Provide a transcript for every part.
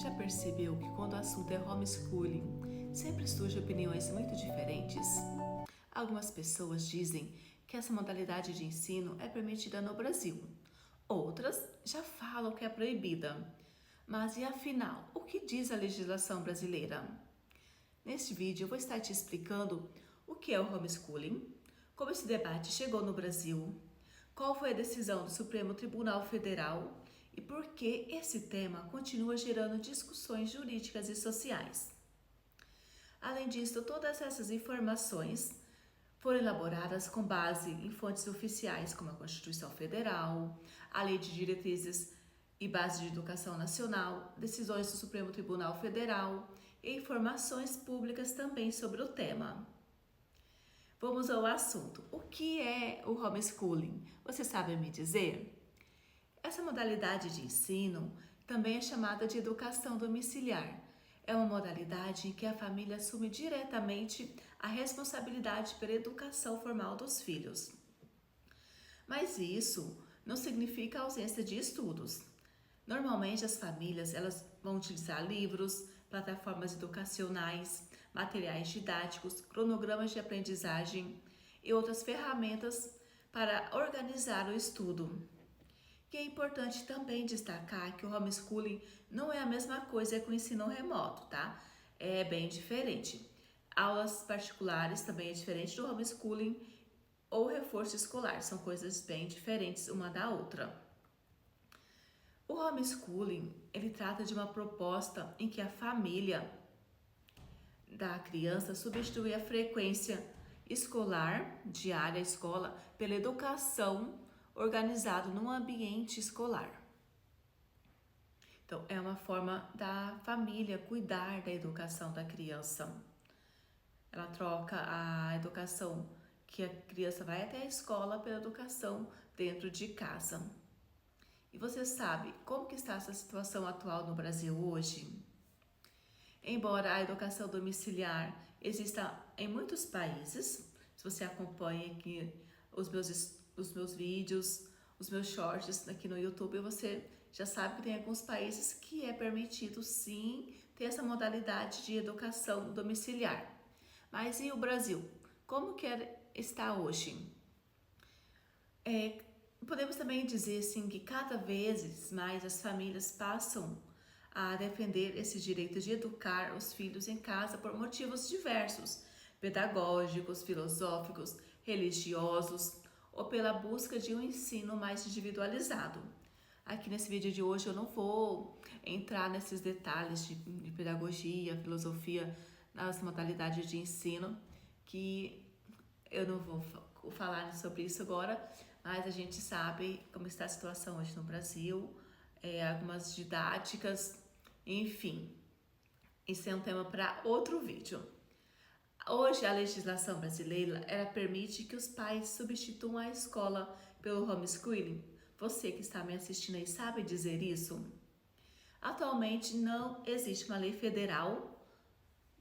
Já percebeu que quando o assunto é homeschooling, sempre surgem opiniões muito diferentes? Algumas pessoas dizem que essa modalidade de ensino é permitida no Brasil. Outras já falam que é proibida. Mas e afinal, o que diz a legislação brasileira? Neste vídeo eu vou estar te explicando o que é o homeschooling, como esse debate chegou no Brasil, qual foi a decisão do Supremo Tribunal Federal e por que esse tema continua gerando discussões jurídicas e sociais. Além disso, todas essas informações foram elaboradas com base em fontes oficiais como a Constituição Federal, a Lei de Diretrizes e Bases de Educação Nacional, decisões do Supremo Tribunal Federal e informações públicas também sobre o tema. Vamos ao assunto. O que é o homeschooling? Você sabe me dizer? Essa modalidade de ensino também é chamada de educação domiciliar. É uma modalidade em que a família assume diretamente a responsabilidade pela educação formal dos filhos. Mas isso não significa ausência de estudos. Normalmente as famílias elas vão utilizar livros, plataformas educacionais, materiais didáticos, cronogramas de aprendizagem e outras ferramentas para organizar o estudo. E é importante também destacar que o homeschooling não é a mesma coisa que o ensino remoto, tá? É bem diferente. Aulas particulares também é diferente do homeschooling ou reforço escolar, são coisas bem diferentes uma da outra. O homeschooling, ele trata de uma proposta em que a família da criança substitui a frequência escolar, diária à escola, pela educação organizada num ambiente escolar. Então, é uma forma da família cuidar da educação da criança. Ela troca a educação que a criança vai até a escola pela educação dentro de casa. E você sabe como que está essa situação atual no Brasil hoje? Embora a educação domiciliar exista em muitos países, se você acompanha aqui os meus vídeos, os meus shorts aqui no YouTube, você já sabe que tem alguns países que é permitido sim ter essa modalidade de educação domiciliar. Mas e o Brasil? Como que está hoje? Podemos também dizer sim que cada vez mais as famílias passam a defender esse direito de educar os filhos em casa por motivos diversos, pedagógicos, filosóficos, religiosos ou pela busca de um ensino mais individualizado. Aqui nesse vídeo de hoje eu não vou entrar nesses detalhes de pedagogia, filosofia, nas modalidades de ensino, que eu não vou falar sobre isso agora, mas a gente sabe como está a situação hoje no Brasil, algumas didáticas, enfim. Isso é um tema para outro vídeo. Hoje a legislação brasileira ela permite que os pais substituam a escola pelo homeschooling. Você que está me assistindo aí sabe dizer isso? Atualmente não existe uma lei federal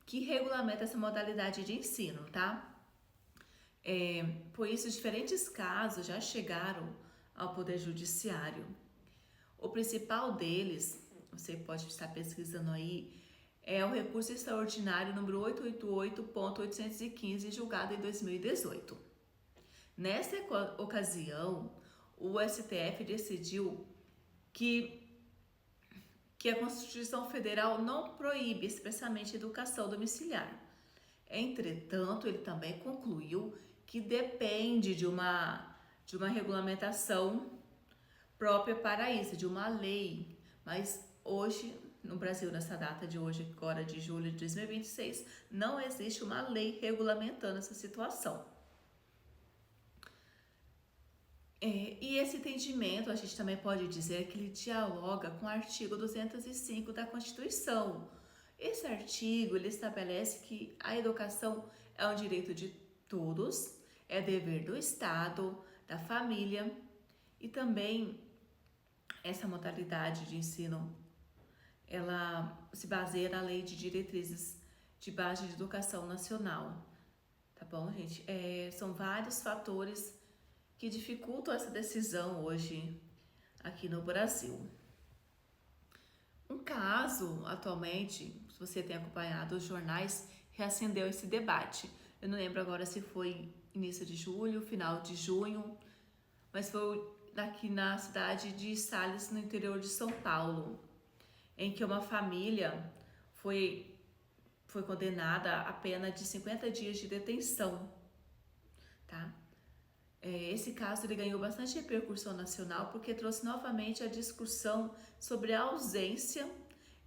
que regulamenta essa modalidade de ensino, tá? Por isso, diferentes casos já chegaram ao Poder Judiciário. O principal deles, você pode estar pesquisando aí, é o recurso extraordinário número 888.815, julgado em 2018. Nessa ocasião, o STF decidiu que a Constituição Federal não proíbe expressamente a educação domiciliar. Entretanto, ele também concluiu que depende de uma regulamentação própria para isso, de uma lei. Mas hoje, no Brasil, nessa data de hoje, agora de julho de 2026, não existe uma lei regulamentando essa situação. E esse entendimento, a gente também pode dizer que ele dialoga com o artigo 205 da Constituição. Esse artigo, ele estabelece que a educação é um direito de todos, é dever do Estado, da família, e também essa modalidade de ensino, ela se baseia na Lei de Diretrizes de Base de Educação Nacional. Tá bom, gente? São vários fatores que dificultam essa decisão hoje aqui no Brasil. Um caso, atualmente, se você tem acompanhado os jornais, reacendeu esse debate. Eu não lembro agora se foi início de julho, final de junho, mas foi aqui na cidade de Sales, no interior de São Paulo, em que uma família foi condenada a pena de 50 dias de detenção, tá? Esse caso ele ganhou bastante repercussão nacional porque trouxe novamente a discussão sobre a ausência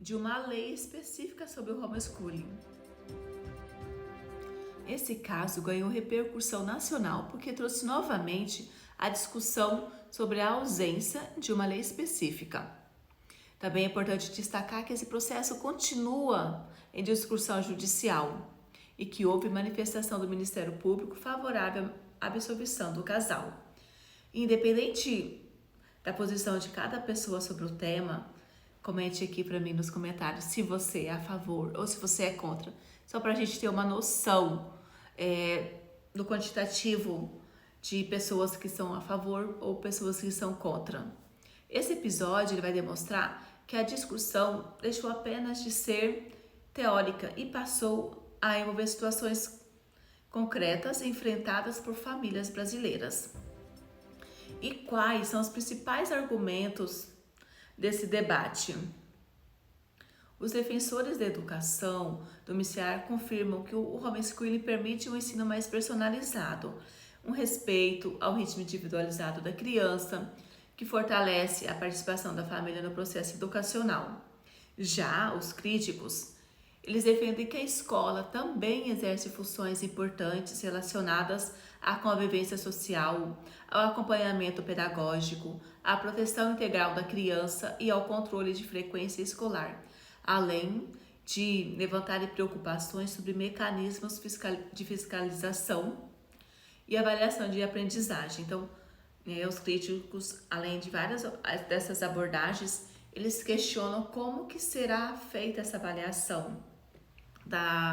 de uma lei específica sobre o homeschooling. Esse caso ganhou repercussão nacional porque trouxe novamente a discussão sobre a ausência de uma lei específica. Também é importante destacar que esse processo continua em discussão judicial e que houve manifestação do Ministério Público favorável à absolvição do casal. Independente da posição de cada pessoa sobre o tema, comente aqui para mim nos comentários se você é a favor ou se você é contra, só para a gente ter uma noção do quantitativo de pessoas que são a favor ou pessoas que são contra. Esse episódio ele vai demonstrar que a discussão deixou apenas de ser teórica e passou a envolver situações concretas enfrentadas por famílias brasileiras. E quais são os principais argumentos desse debate? Os defensores da educação domiciliar confirmam que o homeschooling permite um ensino mais personalizado, um respeito ao ritmo individualizado da criança, que fortalece a participação da família no processo educacional. Já os críticos, eles defendem que a escola também exerce funções importantes relacionadas à convivência social, ao acompanhamento pedagógico, à proteção integral da criança e ao controle de frequência escolar, além de levantarem preocupações sobre mecanismos de fiscalização e avaliação de aprendizagem. Então, os críticos, além de várias dessas abordagens, eles questionam como que será feita essa avaliação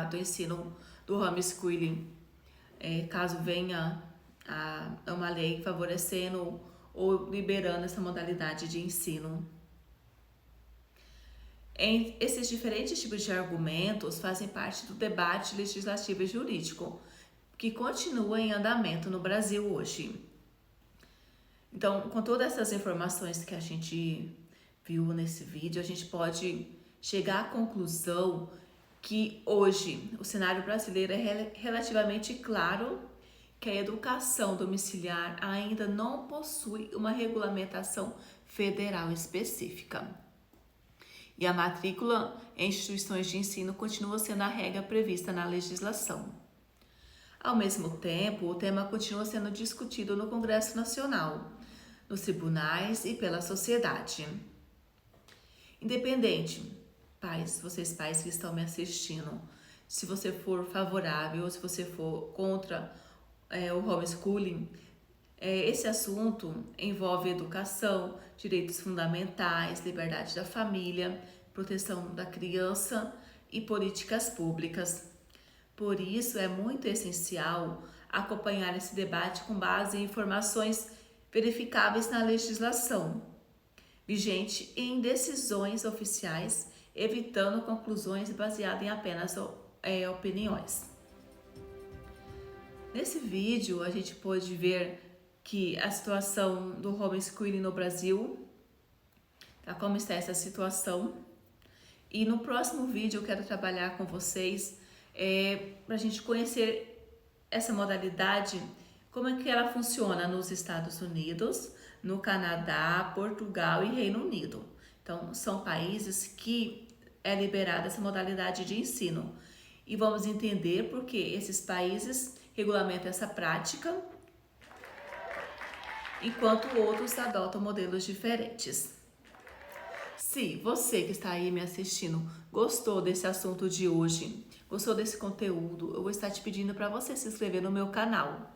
do ensino do homeschooling, caso venha a uma lei favorecendo ou liberando essa modalidade de ensino. Esses diferentes tipos de argumentos fazem parte do debate legislativo e jurídico, que continua em andamento no Brasil hoje. Então, com todas essas informações que a gente viu nesse vídeo, a gente pode chegar à conclusão que hoje o cenário brasileiro é relativamente claro que a educação domiciliar ainda não possui uma regulamentação federal específica. E a matrícula em instituições de ensino continua sendo a regra prevista na legislação. Ao mesmo tempo, o tema continua sendo discutido no Congresso Nacional, nos tribunais e pela sociedade. Independente, vocês pais que estão me assistindo, se você for favorável ou se você for contra o homeschooling, esse assunto envolve educação, direitos fundamentais, liberdade da família, proteção da criança e políticas públicas. Por isso, é muito essencial acompanhar esse debate com base em informações verificáveis na legislação vigente e em decisões oficiais, evitando conclusões baseadas em apenas opiniões. Nesse vídeo, a gente pôde ver que a situação do homeschooling no Brasil, como está essa situação. E no próximo vídeo eu quero trabalhar com vocês para a gente conhecer essa modalidade, como é que ela funciona nos Estados Unidos, no Canadá, Portugal e Reino Unido. Então, são países que é liberada essa modalidade de ensino. E vamos entender por que esses países regulamentam essa prática, enquanto outros adotam modelos diferentes. Se você que está aí me assistindo gostou desse assunto de hoje, gostou desse conteúdo, eu vou estar te pedindo para você se inscrever no meu canal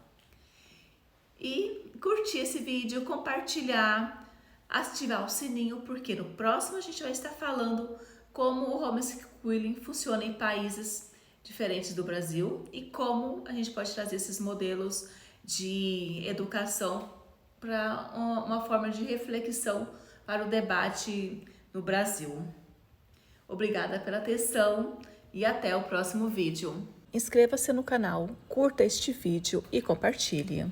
e curtir esse vídeo, compartilhar, ativar o sininho, porque no próximo a gente vai estar falando como o homeschooling funciona em países diferentes do Brasil e como a gente pode trazer esses modelos de educação para uma forma de reflexão para o debate no Brasil. Obrigada pela atenção e até o próximo vídeo. Inscreva-se no canal, curta este vídeo e compartilhe.